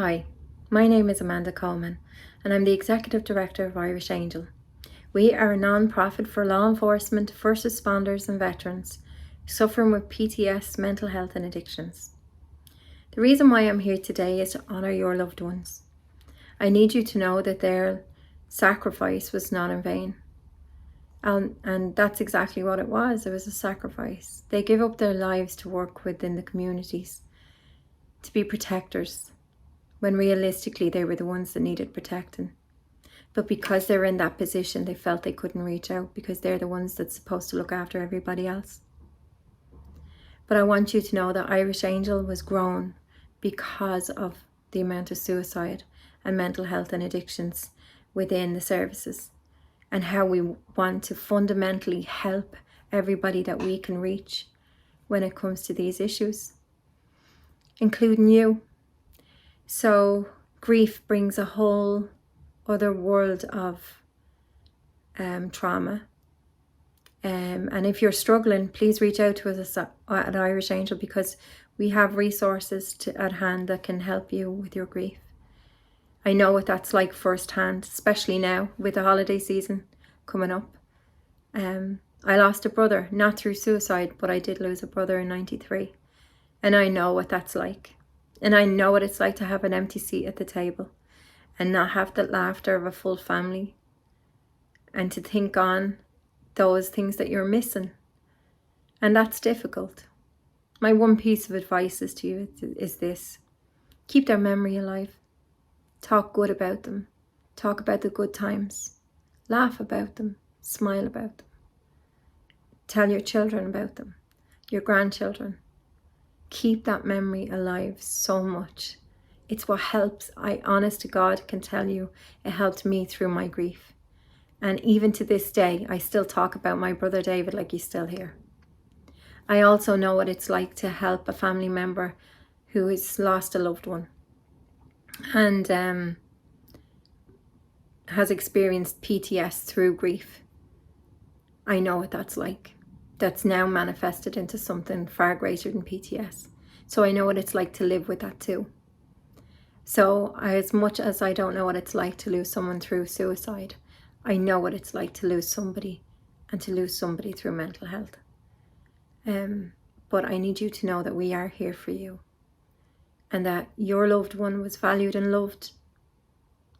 Hi, my name is Amanda Coleman and I'm the Executive Director of Irish Angel. We are a non-profit for law enforcement, first responders and veterans suffering with PTSD, mental health and addictions. The reason why I'm here today is to honour your loved ones. I need you to know that their sacrifice was not in vain. And that's exactly what it was. It was a sacrifice. They gave up their lives to work within the communities, to be protectors, when realistically they were the ones that needed protecting. But because they were in that position, they felt they couldn't reach out because they're the ones that's supposed to look after everybody else. But I want you to know that Irish Angel was grown because of the amount of suicide and mental health and addictions within the services, and how we want to fundamentally help everybody that we can reach when it comes to these issues, including you. So grief brings a whole other world of trauma. And if you're struggling, please reach out to us at Irish Angel, because we have resources at hand that can help you with your grief. I know what that's like firsthand, especially now with the holiday season coming up. I lost a brother, not through suicide, but I did lose a brother in '93. And I know what that's like. And I know what it's like to have an empty seat at the table and not have the laughter of a full family, and to think on those things that you're missing. And that's difficult. My one piece of advice is to you is this: keep their memory alive. Talk good about them. Talk about the good times. Laugh about them. Smile about them. Tell your children about them, your grandchildren. Keep that memory alive so much. It's what helps. I, honest to God, can tell you, it helped me through my grief. And even to this day, I still talk about my brother David like he's still here. I also know what it's like to help a family member who has lost a loved one and has experienced PTSD through grief. I know what that's like. That's now manifested into something far greater than PTSD. So I know what it's like to live with that too. So as much as I don't know what it's like to lose someone through suicide, I know what it's like to lose somebody, and to lose somebody through mental health. But I need you to know that we are here for you, and that your loved one was valued and loved.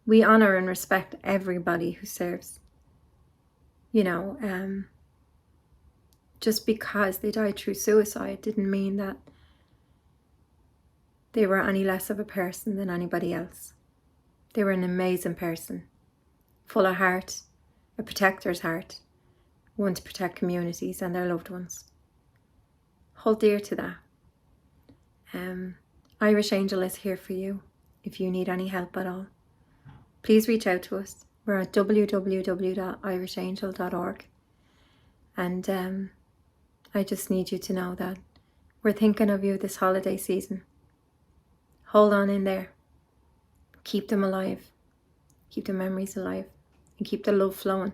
We honour and respect everybody who serves. You know, just because they died through suicide didn't mean that they were any less of a person than anybody else. They were an amazing person, full of heart, a protector's heart, one to protect communities and their loved ones. Hold dear to that. Irish Angel is here for you if you need any help at all. Please reach out to us. We're at www.irishangel.org. And I just need you to know that we're thinking of you this holiday season. Hold on in there. Keep them alive. Keep the memories alive. And keep the love flowing.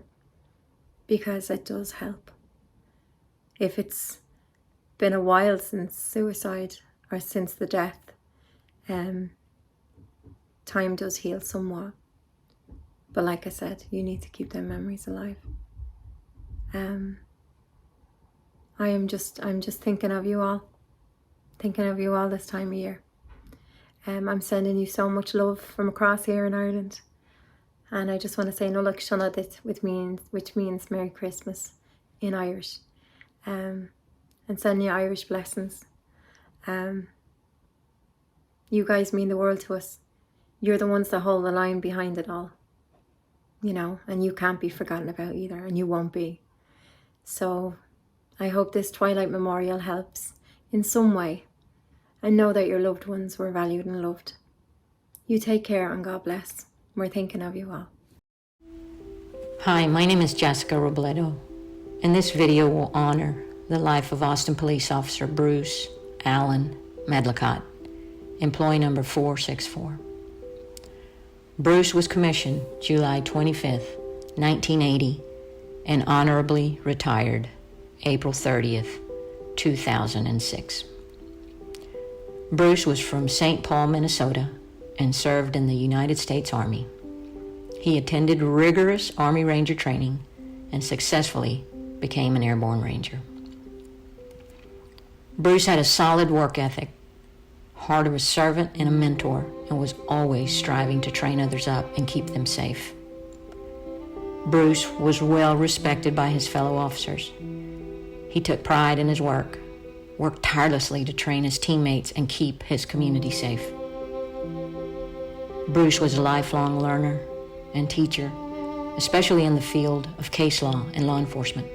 Because it does help. If it's been a while since suicide or since the death, time does heal somewhat. But like I said, you need to keep their memories alive. I'm just thinking of you all. Thinking of you all this time of year. I'm sending you so much love from across here in Ireland. And I just want to say Nulach Shonadit, which means Merry Christmas in Irish. And send you Irish blessings. You guys mean the world to us. You're the ones that hold the line behind it all. You know, and you can't be forgotten about either, and you won't be. So I hope this Twilight Memorial helps in some way, and know that your loved ones were valued and loved. You take care and God bless. We're thinking of you all. Hi, my name is Jessica Robledo, and this video will honor the life of Austin Police Officer Bruce Allen Medlicott, employee number 464. Bruce was commissioned July 25th, 1980, and honorably retired April 30th, 2006. Bruce was from St. Paul, Minnesota, and served in the United States Army. He attended rigorous Army Ranger training and successfully became an airborne ranger. Bruce had a solid work ethic, heart of a servant and a mentor, and was always striving to train others up and keep them safe. Bruce was well respected by his fellow officers. He took pride in his work, worked tirelessly to train his teammates and keep his community safe. Bruce was a lifelong learner and teacher, especially in the field of case law and law enforcement.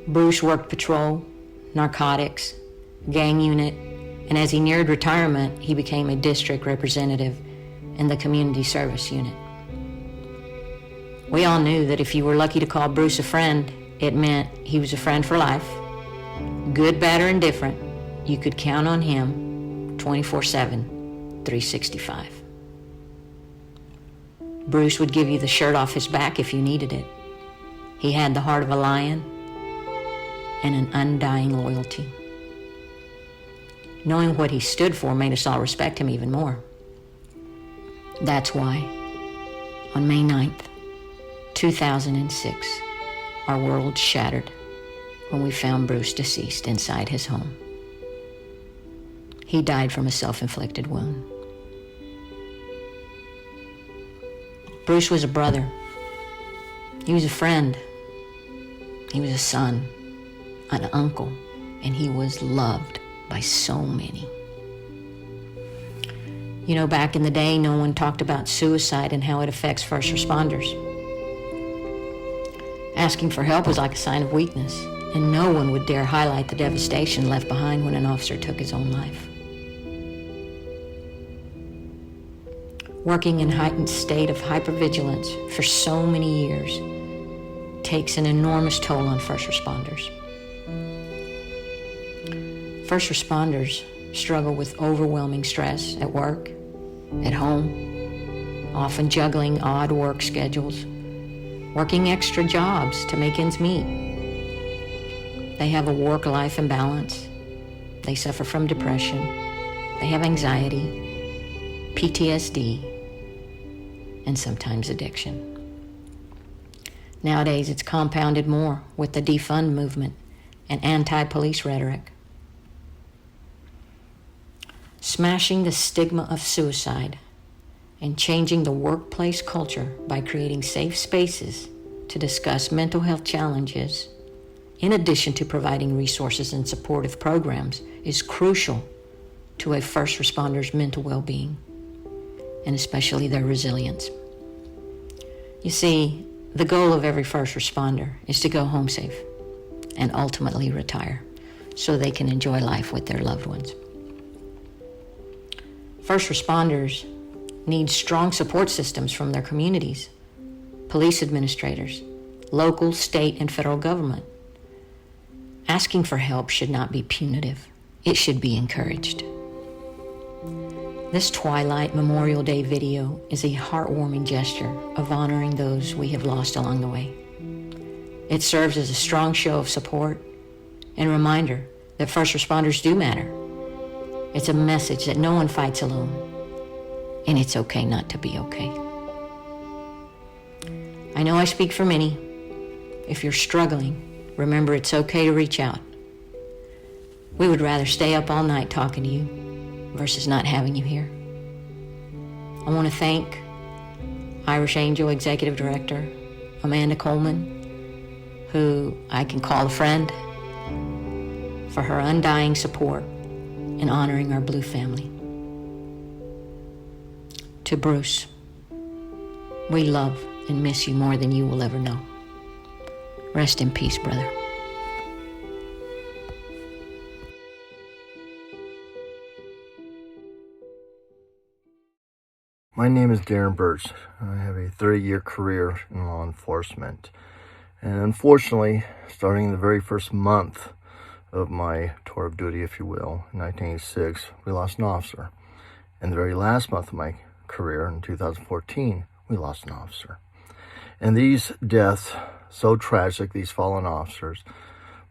Bruce worked patrol, narcotics, gang unit, and as he neared retirement, he became a district representative in the community service unit. We all knew that if you were lucky to call Bruce a friend, it meant he was a friend for life. Good, bad, or indifferent, you could count on him 24/7, 365. Bruce would give you the shirt off his back if you needed it. He had the heart of a lion and an undying loyalty. Knowing what he stood for made us all respect him even more. That's why, on May 9th, 2006, our world shattered when we found Bruce deceased inside his home. He died from a self-inflicted wound. Bruce was a brother. He was a friend. He was a son, an uncle, and he was loved by so many. You know, back in the day, no one talked about suicide and how it affects first responders. Asking for help was like a sign of weakness, and no one would dare highlight the devastation left behind when an officer took his own life. Working in a heightened state of hypervigilance for so many years takes an enormous toll on first responders. First responders struggle with overwhelming stress at work, at home, often juggling odd work schedules, working extra jobs to make ends meet. They have a work-life imbalance. They suffer from depression. They have anxiety, PTSD, and sometimes addiction. Nowadays, it's compounded more with the defund movement and anti-police rhetoric. Smashing the stigma of suicide and changing the workplace culture by creating safe spaces to discuss mental health challenges, in addition to providing resources and supportive programs, is crucial to a first responder's mental well-being, and especially their resilience. You see, the goal of every first responder is to go home safe and ultimately retire so they can enjoy life with their loved ones. First responders need strong support systems from their communities, police administrators, local, state, and federal government. Asking for help should not be punitive. It should be encouraged. This Twilight Memorial Day video is a heartwarming gesture of honoring those we have lost along the way. It serves as a strong show of support and reminder that first responders do matter. It's a message that no one fights alone, and it's okay not to be okay. I know I speak for many. If you're struggling, remember it's okay to reach out. We would rather stay up all night talking to you versus not having you here. I want to thank Irish Angel Executive Director Amanda Coleman, who I can call a friend, for her undying support in honoring our Blue family. To Bruce, we love and miss you more than you will ever know. Rest in peace, brother. My name is Darren Birch. I have a 30-year career in law enforcement. And unfortunately, starting in the very first month of my tour of duty, if you will, in 1986, we lost an officer. And the very last month of my career, in 2014, we lost an officer. And these deaths, so tragic, these fallen officers,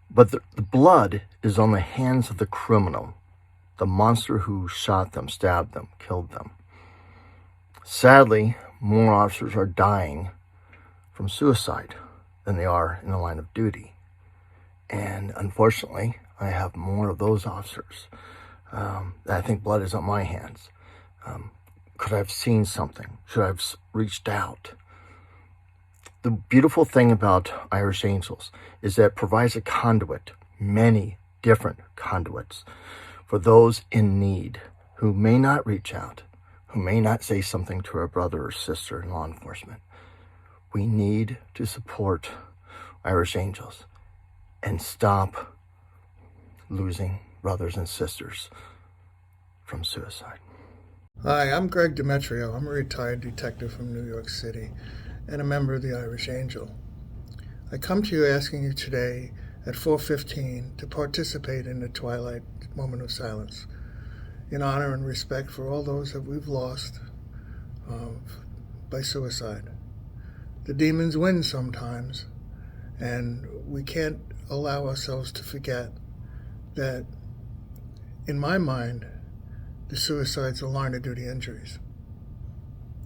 but the blood is on the hands of the criminal. the monster who shot them, stabbed them, killed them. Sadly, more officers are dying from suicide than they are in the line of duty. And unfortunately, I have more of those officers. I think blood is on my hands. Could I have seen something? Should I have reached out? The beautiful thing about Irish Angels is that it provides a conduit, many different conduits, for those in need who may not reach out, who may not say something to a brother or sister in law enforcement. We need to support Irish Angels and stop losing brothers and sisters from suicide. Hi, I'm Greg Demetrio. I'm a retired detective from New York City and a member of the Irish Angel. I come to you asking you today at 4:15 to participate in the Twilight Moment of Silence in honor and respect for all those that we've lost by suicide. The demons win sometimes, and we can't allow ourselves to forget that, in my mind, the suicides are line of duty injuries.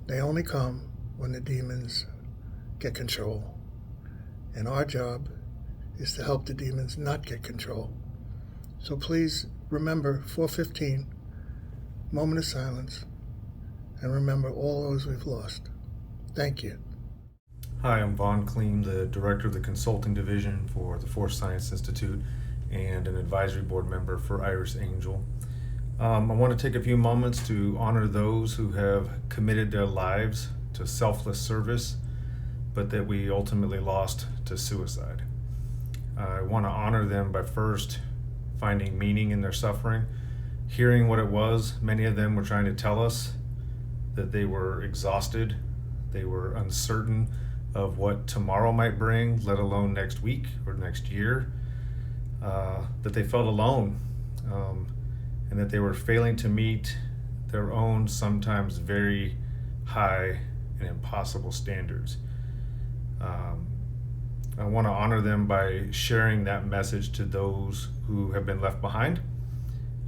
They only come when the demons get control. And our job is to help the demons not get control. So please remember 4:15, moment of silence, and remember all those we've lost. Thank you. Hi, I'm Vaughn Kleem, the Director of the Consulting Division for the Force Science Institute and an advisory board member for Irish Angel. I want to take a few moments to honor those who have committed their lives to selfless service, but that we ultimately lost to suicide. I want to honor them by first finding meaning in their suffering, hearing what it was. Many of them were trying to tell us that they were exhausted, they were uncertain of what tomorrow might bring, let alone next week or next year, that they felt alone, and that they were failing to meet their own sometimes very high and impossible standards. I want to honor them by sharing that message to those who have been left behind.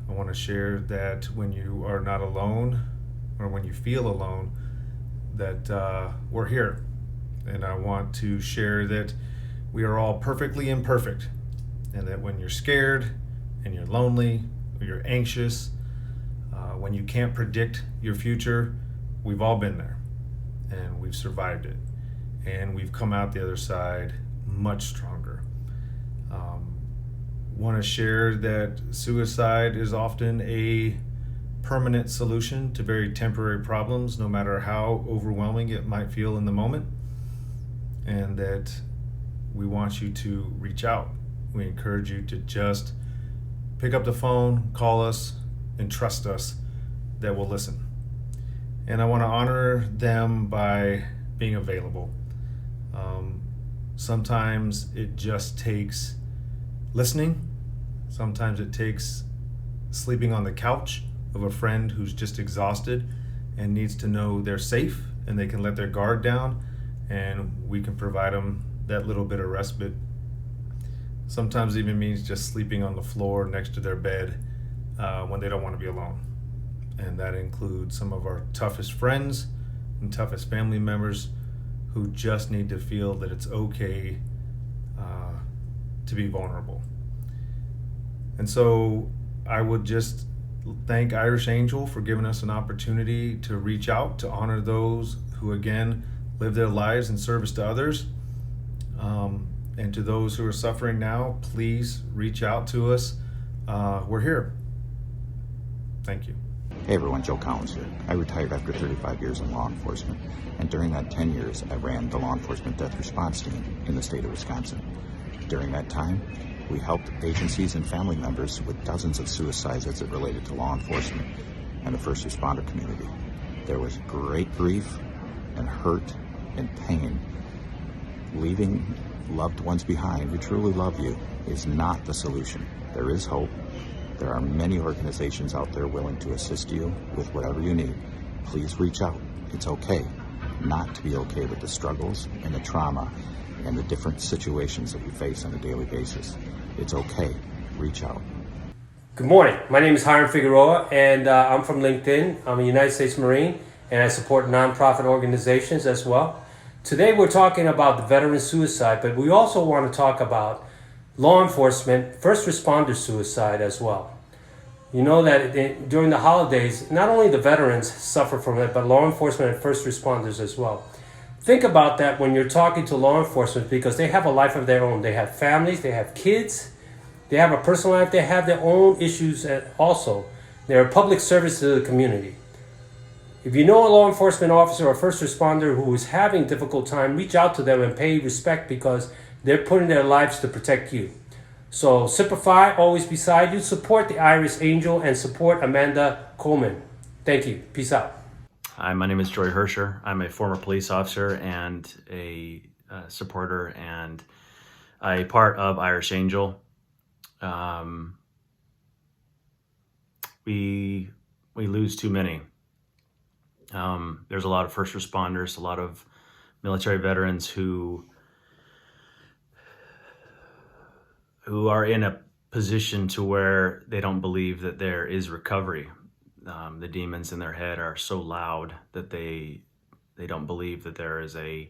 I want to share that when you are not alone, or when you feel alone, that we're here. And I want to share that we are all perfectly imperfect, and that when you're scared and you're lonely, or you're anxious, when you can't predict your future, we've all been there, and we've survived it, and we've come out the other side much stronger. Want to share that suicide is often a permanent solution to very temporary problems, no matter how overwhelming it might feel in the moment, and that we want you to reach out. We encourage you to just pick up the phone, call us, and trust us that we'll listen. And I want to honor them by being available. Sometimes it just takes listening. Sometimes it takes sleeping on the couch of a friend who's just exhausted and needs to know they're safe and they can let their guard down, and we can provide them that little bit of respite. Sometimes it even means just sleeping on the floor next to their bed when they don't want to be alone. And that includes some of our toughest friends and toughest family members who just need to feel that it's okay to be vulnerable. And so I would just thank Irish Angel for giving us an opportunity to reach out, to honor those who, again, live their lives in service to others. And to those who are suffering now, please reach out to us. We're here. Thank you. Hey everyone, Joe Collins here. I retired after 35 years in law enforcement, and during that 10 years, I ran the law enforcement death response team in the state of Wisconsin. During that time, we helped agencies and family members with dozens of suicides as it related to law enforcement and the first responder community. There was great grief and hurt and pain. Leaving loved ones behind who truly love you is not the solution. There is hope. There are many organizations out there willing to assist you with whatever you need. Please reach out. It's okay not to be okay with the struggles and the trauma and the different situations that we face on a daily basis. It's okay. Reach out. Good morning. My name is Hiram Figueroa, and I'm from LinkedIn. I'm a United States Marine, and I support nonprofit organizations as well. Today, we're talking about the veteran suicide, but we also want to talk about law enforcement, first responder suicide as well. You know that during the holidays, not only the veterans suffer from it, but law enforcement and first responders as well. Think about that when you're talking to law enforcement, because they have a life of their own. They have families, they have kids, they have a personal life, they have their own issues also. They're a public service to the community. If you know a law enforcement officer or first responder who is having a difficult time, reach out to them and pay respect, because they're putting their lives to protect you. So simplify, always beside you. Support the Irish Angel and support Amanda Coleman. Thank you. Peace out. Hi, my name is Joy Hersher. I'm a former police officer and a supporter and a part of Irish Angel. We lose too many. There's a lot of first responders, a lot of military veterans who are in a position to where they don't believe that there is recovery. The demons in their head are so loud that they don't believe that there is a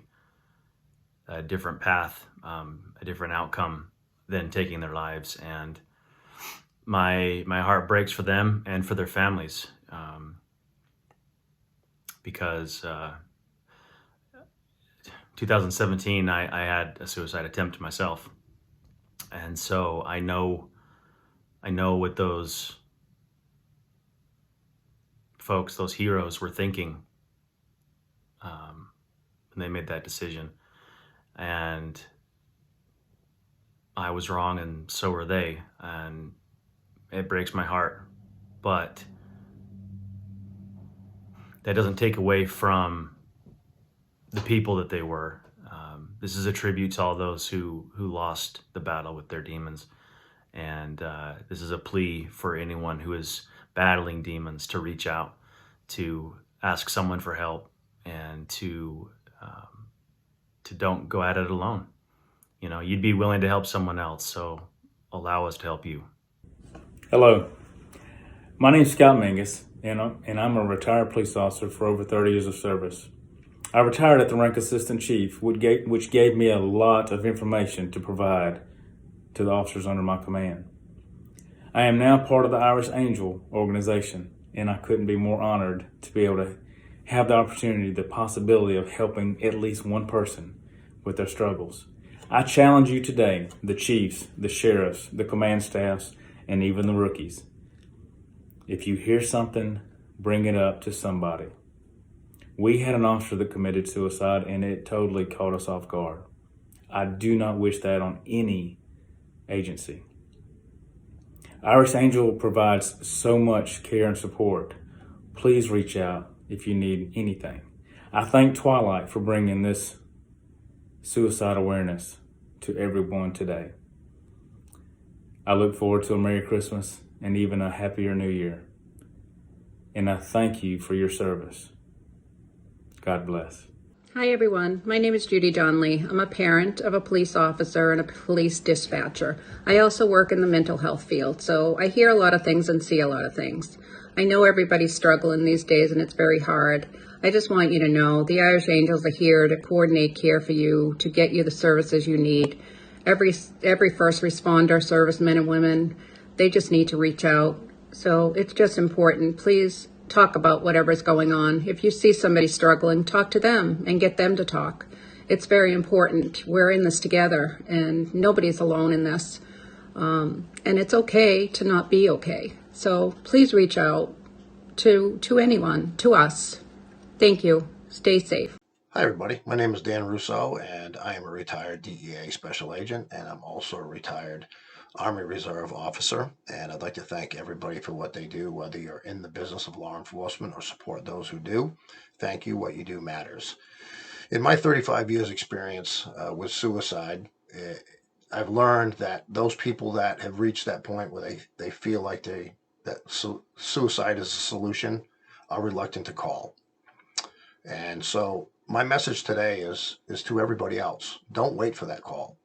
different path, a different outcome than taking their lives. And my heart breaks for them and for their families, because 2017 I had a suicide attempt myself. And so I know what those folks, those heroes, were thinking when they made that decision. And I was wrong, and so were they. And it breaks my heart. But that doesn't take away from the people that they were. This is a tribute to all those who lost the battle with their demons. And this is a plea for anyone who is battling demons to reach out, to ask someone for help, and to don't go at it alone. You know, you'd be willing to help someone else, so allow us to help you. Hello, my name's Scott Mingus, and I'm a retired police officer for over 30 years of service. I retired at the rank Assistant Chief, which gave me a lot of information to provide to the officers under my command. I am now part of the Irish Angel organization, and I couldn't be more honored to be able to have the opportunity, the possibility of helping at least one person with their struggles. I challenge you today, the chiefs, the sheriffs, the command staffs, and even the rookies. If you hear something, bring it up to somebody. We had an officer that committed suicide, and it totally caught us off guard. I do not wish that on any agency. Irish Angel provides so much care and support. Please reach out if you need anything. I thank Twilight for bringing this suicide awareness to everyone today. I look forward to a Merry Christmas and even a happier New Year. And I thank you for your service. God bless. Hi everyone, my name is Judy Donnelly. I'm a parent of a police officer and a police dispatcher. I also work in the mental health field, so I hear a lot of things and see a lot of things. I know everybody's struggling these days and it's very hard. I just want you to know the Irish Angels are here to coordinate care for you, to get you the services you need. Every first responder, servicemen and women, they just need to reach out. So it's just important. Please talk about whatever's going on. If you see somebody struggling, talk to them and get them to talk. It's very important. We're in this together and nobody's alone in this. And it's okay to not be okay. So please reach out to anyone, to us. Thank you. Stay safe. Hi everybody, my name is Dan Russo and I am a retired DEA special agent, and I'm also a retired Army Reserve officer, and I'd like to thank everybody for what they do, whether you're in the business of law enforcement or support those who do. Thank you. What you do matters. In my 35 years experience with suicide, I've learned that those people that have reached that point where they feel like suicide is a solution are reluctant to call. And so my message today is to everybody else. Don't wait for that call.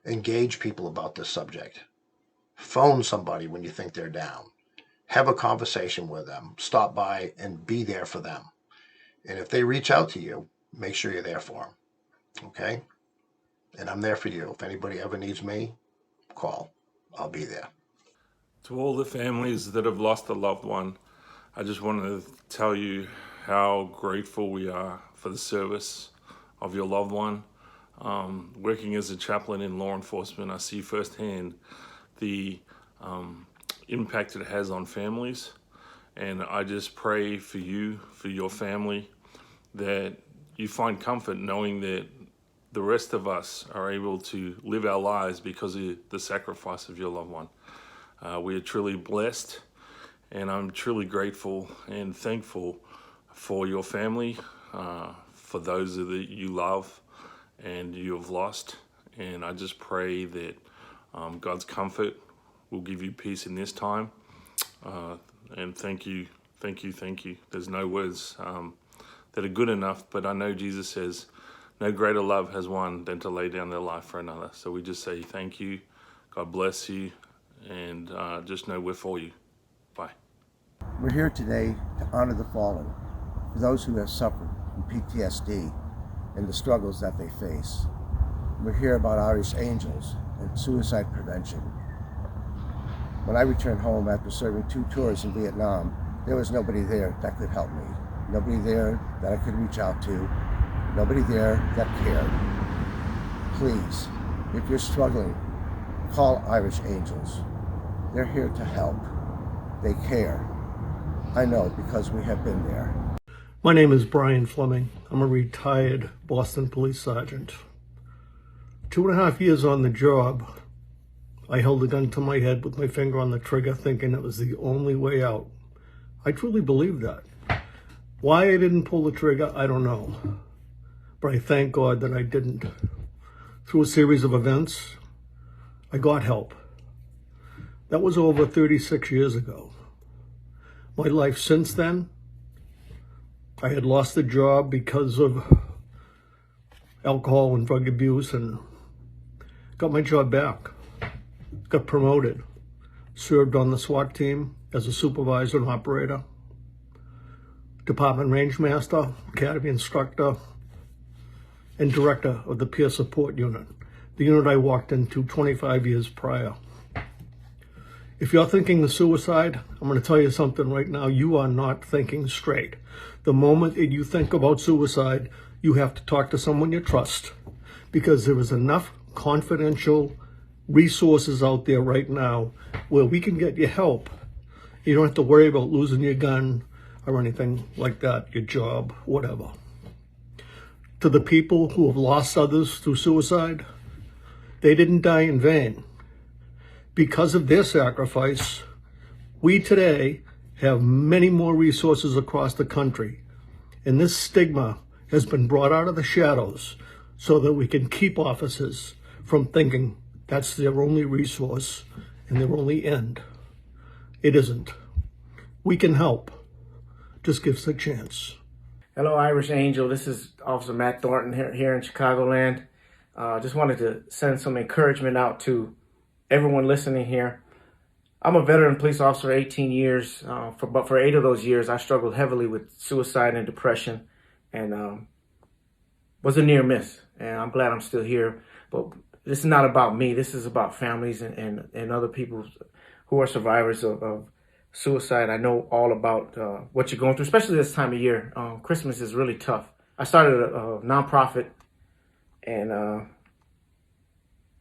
Engage people about this subject. Phone somebody when you think they're down. Have a conversation with them. Stop by and be there for them. And if they reach out to you, make sure you're there for them. Okay? And I'm there for you. If anybody ever needs me, call. I'll be there. To all the families that have lost a loved one, I just wanted to tell you how grateful we are for the service of your loved one. Working as a chaplain in law enforcement, I see firsthand the impact it has on families. And I just pray for you, for your family, that you find comfort knowing that the rest of us are able to live our lives because of the sacrifice of your loved one. We are truly blessed, and I'm truly grateful and thankful for your family, for those that you love and you have lost. And I just pray that God's comfort will give you peace in this time. And thank you. There's no words that are good enough, but I know Jesus says, no greater love has one than to lay down their life for another. So we just say thank you, God bless you, and just know we're for you. Bye. We're here today to honor the fallen, for those who have suffered from PTSD and the struggles that they face. We're here about Irish Angels and suicide prevention. When I returned home after serving 2 tours in Vietnam, there was nobody there that could help me. Nobody there that I could reach out to. Nobody there that cared. Please, if you're struggling, call Irish Angels. They're here to help. They care. I know because we have been there. My name is Brian Fleming. I'm a retired Boston police sergeant. 2.5 years on the job, I held a gun to my head with my finger on the trigger, thinking it was the only way out. I truly believed that. Why I didn't pull the trigger, I don't know. But I thank God that I didn't. Through a series of events, I got help. That was over 36 years ago. My life since then, I had lost the job because of alcohol and drug abuse, and got my job back. Got promoted. Served on the SWAT team as a supervisor and operator. Department range master, academy instructor, and director of the peer support unit, the unit I walked into 25 years prior. If you're thinking of suicide, I'm going to tell you something right now. You are not thinking straight. The moment that you think about suicide, you have to talk to someone you trust, because there is enough confidential resources out there right now where we can get you help. You don't have to worry about losing your gun or anything like that, your job, whatever. To the people who have lost others through suicide, they didn't die in vain. Because of their sacrifice, we today have many more resources across the country. And this stigma has been brought out of the shadows so that we can keep officers from thinking that's their only resource and their only end. It isn't. We can help. Just give us a chance. Hello, Irish Angel. This is Officer Matt Thornton here in Chicagoland. Just wanted to send some encouragement out to everyone listening here. I'm a veteran police officer, 18 years. But for 8 of those years, I struggled heavily with suicide and depression, and was a near miss. And I'm glad I'm still here. But this is not about me. This is about families and other people who are survivors of suicide. I know all about what you're going through, especially this time of year. Christmas is really tough. I started a nonprofit, and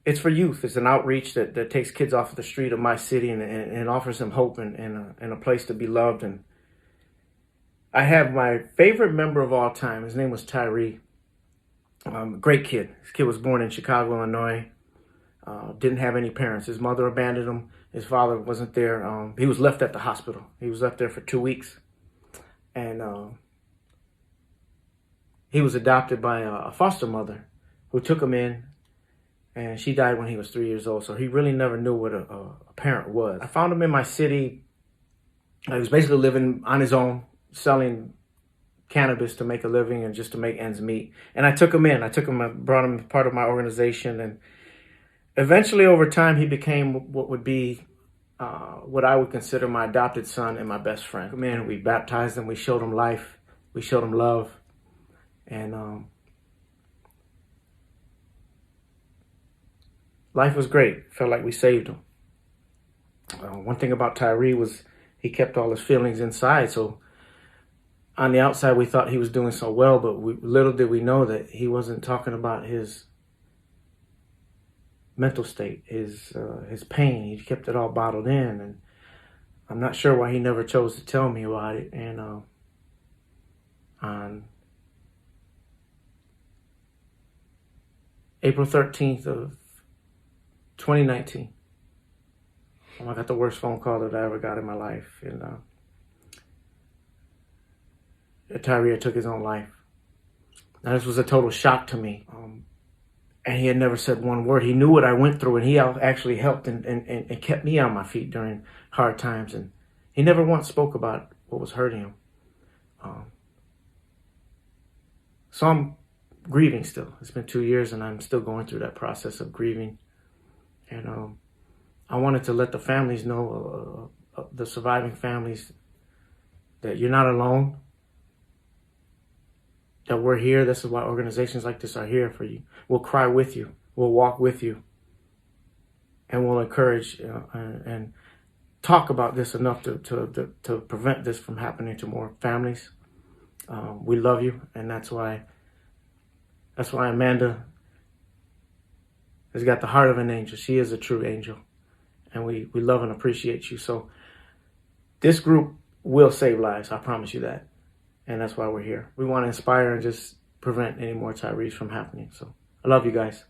it's for youth. It's an outreach that takes kids off the street of my city and offers them hope and a place to be loved. And I have my favorite member of all time. His name was Tyree. Great kid. This kid was born in Chicago, Illinois. Didn't have any parents. His mother abandoned him. His father wasn't there. He was left at the hospital. He was left there for 2 weeks. And he was adopted by a foster mother who took him in. And she died when he was 3 years old. So he really never knew what a parent was. I found him in my city. He was basically living on his own, selling cannabis to make a living and just to make ends meet. And I took him in. I brought him as part of my organization. Eventually, over time, he became what would be what I would consider my adopted son and my best friend. Man, we baptized him, we showed him life, we showed him love, and life was great. Felt like we saved him. One thing about Tyree was he kept all his feelings inside, so on the outside we thought he was doing so well, but little did we know that he wasn't talking about his mental state, his pain. He kept it all bottled in, and I'm not sure why he never chose to tell me about it. And on April 13th of 2019, I got the worst phone call that I ever got in my life, and Tyree took his own life. Now, this was a total shock to me. And he had never said one word. He knew what I went through, and he actually helped and kept me on my feet during hard times. And he never once spoke about what was hurting him. So I'm grieving still. It's been 2 years, and I'm still going through that process of grieving. And I wanted to let the families know, the surviving families, that you're not alone. That we're here. This is why organizations like this are here for you. We'll cry with you. We'll walk with you. And we'll encourage and talk about this enough to prevent this from happening to more families. We love you, and that's why Amanda has got the heart of an angel. She is a true angel, and we love and appreciate you. So this group will save lives. I promise you that. And that's why we're here. We want to inspire and just prevent any more Tyrees from happening. So I love you guys.